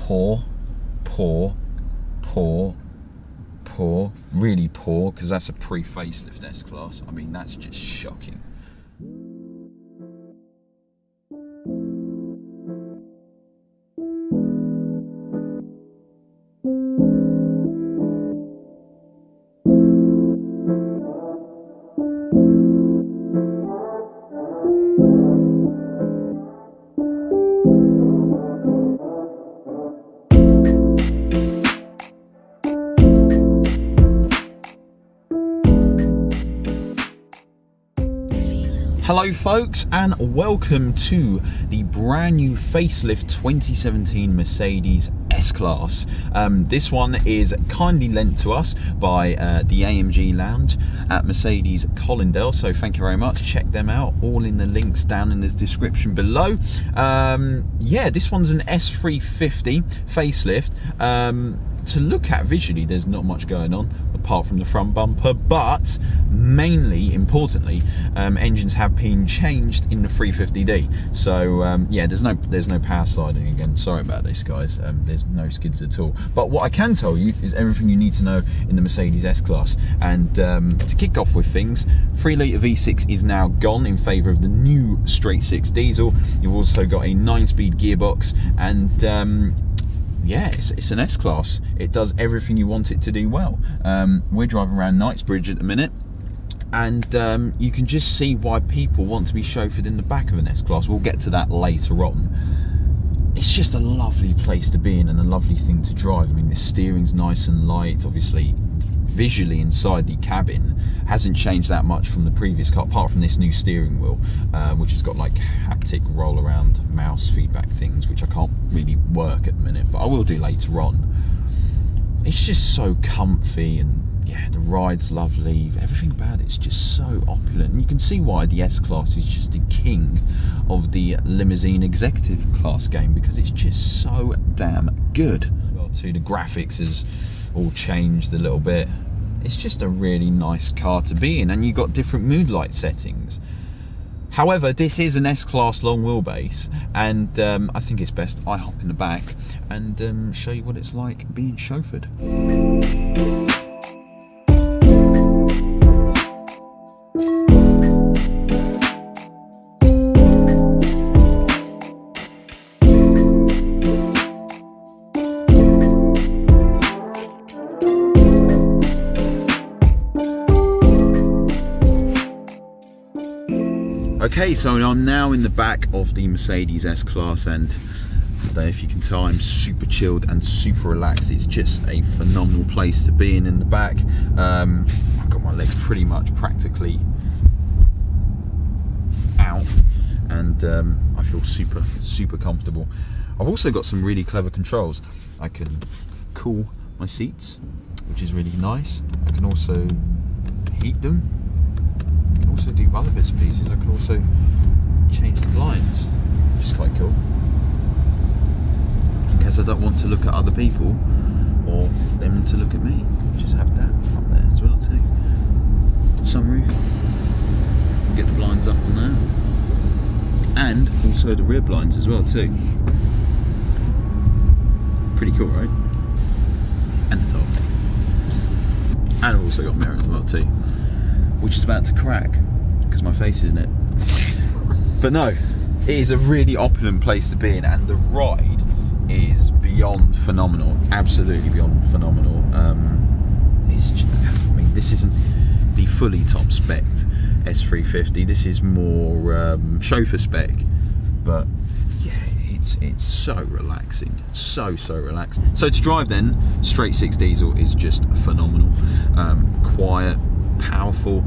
poor, really poor, because that's a pre-facelift S-Class. I mean, that's just shocking. Hello folks, and welcome to the brand new facelift 2017 Mercedes S-Class. This one is kindly lent to us by the AMG Lounge at Mercedes Collindale, so thank you very much. Check them out, all in the links down in the description below. Yeah, this one's an S350 facelift. To look at visually, there's not much going on apart from the front bumper, but mainly, importantly, engines have been changed in the 350D. So yeah, there's no power sliding again. Sorry about this, guys. There's no skids at all. But what I can tell you is everything you need to know in the Mercedes S-Class. And to kick off with things, 3-litre V6 is now gone in favour of the new straight 6 diesel. You've also got a 9-speed gearbox, and yeah, it's an S-Class. It does everything you want it to do well. We're driving around Knightsbridge at the minute, and you can just see why people want to be chauffeured in the back of an S-Class. We'll get to that later on. It's just a lovely place to be in and a lovely thing to drive. I mean, the steering's nice and light. Obviously, visually inside the cabin hasn't changed that much from the previous car, apart from this new steering wheel, which has got like haptic roll around mouse feedback things, which I can't really work at the minute, but I will do later on. It's just so comfy, and yeah, the ride's lovely. Everything about it's just so opulent, and you can see why the S-Class is just the king of the limousine executive class game, because it's just so damn good. Well, too, the graphics has all changed a little bit. It's just a really nice car to be in, and you've got different mood light settings. However, this is an S-Class long wheelbase, and I think it's best I hop in the back and show you what it's like being chauffeured. Okay, so I'm now in the back of the Mercedes S-Class, and I don't know if you can tell, I'm super chilled and super relaxed. It's just a phenomenal place to be in the back. I've got my legs pretty much practically out, and I feel super comfortable. I've also got some really clever controls. I can cool my seats, which is really nice. I can also heat them. Also do other bits and pieces. I can also change the blinds, which is quite cool, in case I don't want to look at other people or them to look at me. Just have that front there as well too. Sunroof, get the blinds up on there, and also the rear blinds as well too. Pretty cool, right? And the top, and I've also got mirrors as well too, which is about to crack because my face is in it. But no, it is a really opulent place to be in, and the ride is beyond phenomenal, absolutely beyond phenomenal. It's just, I mean, this isn't the fully top spec S350, this is more chauffeur spec, but yeah, it's so relaxing, so relaxing. So to drive then, straight 6 diesel is just phenomenal. Quiet, powerful,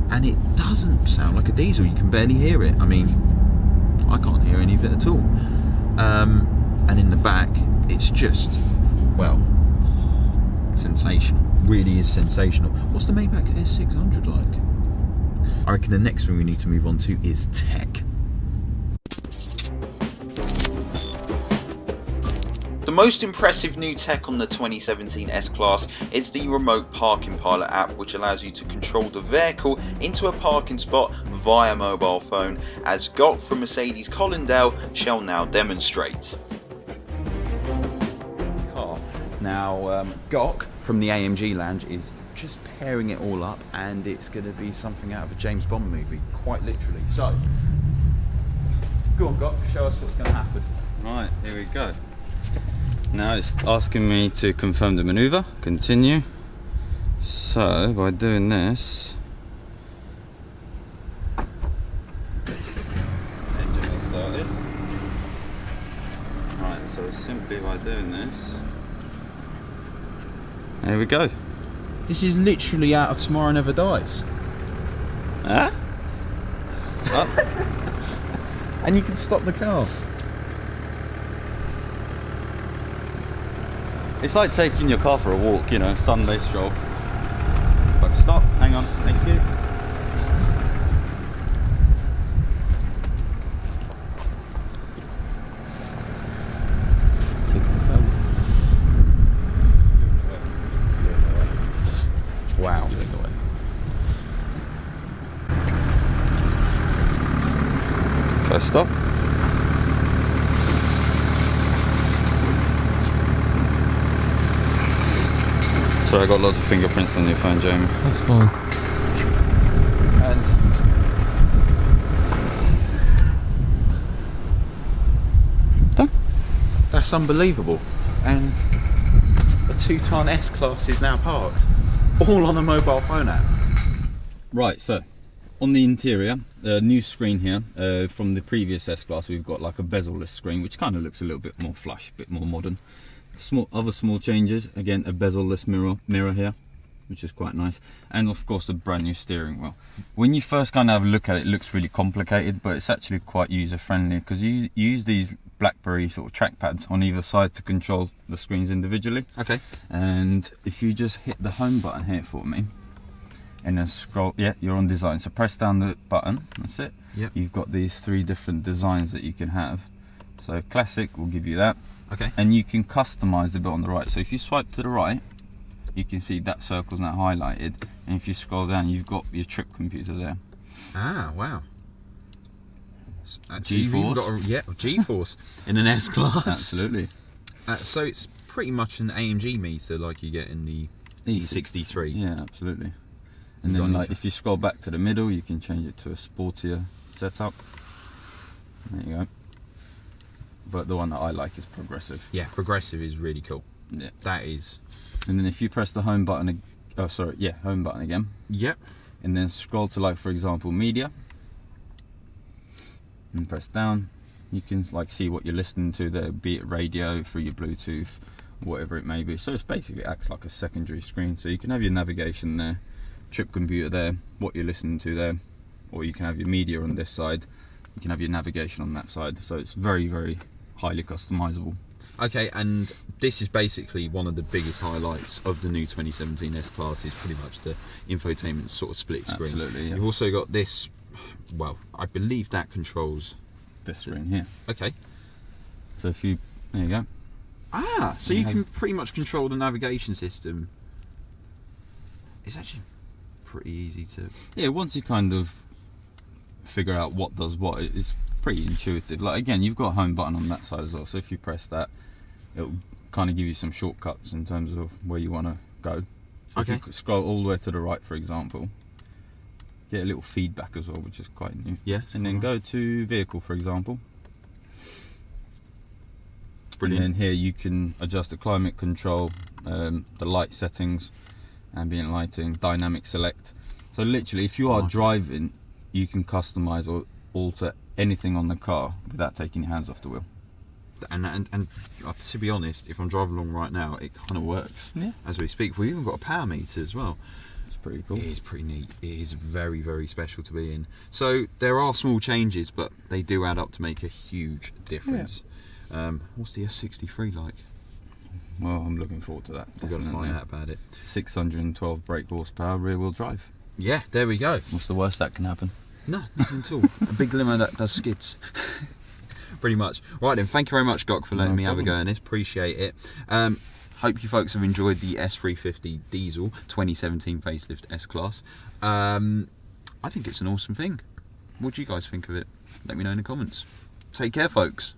and it doesn't sound like a diesel. You can barely hear it. I mean, I can't hear any of it at all. And in the back, it's just, well, sensational. Really is sensational. What's the Maybach S600 like? I reckon the next thing we need to move on to is tech. The most impressive new tech on the 2017 S-Class is the remote parking pilot app, which allows you to control the vehicle into a parking spot via mobile phone, as Gok from Mercedes Collindale shall now demonstrate. Now, Gok from the AMG Lounge is just pairing it all up, and it's going to be something out of a James Bond movie, quite literally. So, go on, Gok, show us what's going to happen. Right, here we go. Now it's asking me to confirm the maneuver, continue. So, by doing this, engine is started. Right, so simply by doing this, there we go. This is literally out of Tomorrow Never Dies. Huh? Oh. And you can stop the car. It's like taking your car for a walk, you know, Sunday stroll. But stop, hang on, thank you. Wow. First stop. Sorry, I got lots of fingerprints on your phone, Jamie. That's fine. And done. That's unbelievable. And a 2-ton S-Class is now parked, all on a mobile phone app. Right, so on the interior, new screen here. From the previous S-Class, we've got like a bezel-less screen, which kind of looks a little bit more flush, a bit more modern. Other small changes, again a bezel-less mirror here, which is quite nice, and of course the brand new steering wheel. When you first kind of have a look at it, it looks really complicated, but it's actually quite user-friendly, because you use these BlackBerry sort of trackpads on either side to control the screens individually. Okay. And if you just hit the home button here for me, and then scroll, yeah, you're on design, so press down the button, that's it. Yep. You've got these 3 different designs that you can have. So classic will give you that. Okay. And you can customize the bit on the right. So if you swipe to the right, you can see that circle's now highlighted. And if you scroll down, you've got your trip computer there. Ah, wow. G-Force. Yeah, G-Force in an S-Class. Absolutely. So it's pretty much an AMG meter like you get in the E63. Yeah, absolutely. And then like if you scroll back to the middle, you can change it to a sportier setup. There you go. But the one that I like is progressive. Yeah, progressive is really cool. Yeah, that is. And then if you press the home button, home button again. Yep. And then scroll to, like, for example, media, and press down. You can like see what you're listening to there, be it radio, through your Bluetooth, whatever it may be. So it's basically acts like a secondary screen. So you can have your navigation there, trip computer there, what you're listening to there, or you can have your media on this side. You can have your navigation on that side. So it's very, very highly customizable. Okay, and this is basically one of the biggest highlights of the new 2017 S-Class, is pretty much the infotainment sort of split screen. Absolutely, yeah. You've also got this, well, I believe that controls this screen here. Okay. So if you, there you go. Ah, so you can pretty much control the navigation system. It's actually pretty easy to... Yeah, once you kind of figure out what does what, it's pretty intuitive. Like, again, you've got a home button on that side as well, so if you press that, it'll kind of give you some shortcuts in terms of where you want to go. So okay. If you scroll all the way to the right, for example, get a little feedback as well, which is quite new. Yes. And then go to vehicle, for example. Brilliant. And then here you can adjust the climate control, the light settings, ambient lighting, dynamic select. So literally, if you are driving, you can customize or alter anything on the car without taking your hands off the wheel. And to be honest, if I'm driving along right now, it kind of works. Yeah. As we speak, we've even got a power meter as well. It's pretty cool. It is pretty neat. It is very, very special to be in. So there are small changes, but they do add up to make a huge difference. Yeah. What's the S63 like? Well, I'm looking forward to that. We've got to find out about it. 612 brake horsepower, rear wheel drive. Yeah, there we go. What's the worst that can happen? No, nothing at all. A big limo that does skids. Pretty much. Right then, thank you very much, Gok, for letting me have a go in this. Appreciate it. Hope you folks have enjoyed the S350 diesel 2017 facelift S-Class. I think it's an awesome thing. What do you guys think of it? Let me know in the comments. Take care, folks.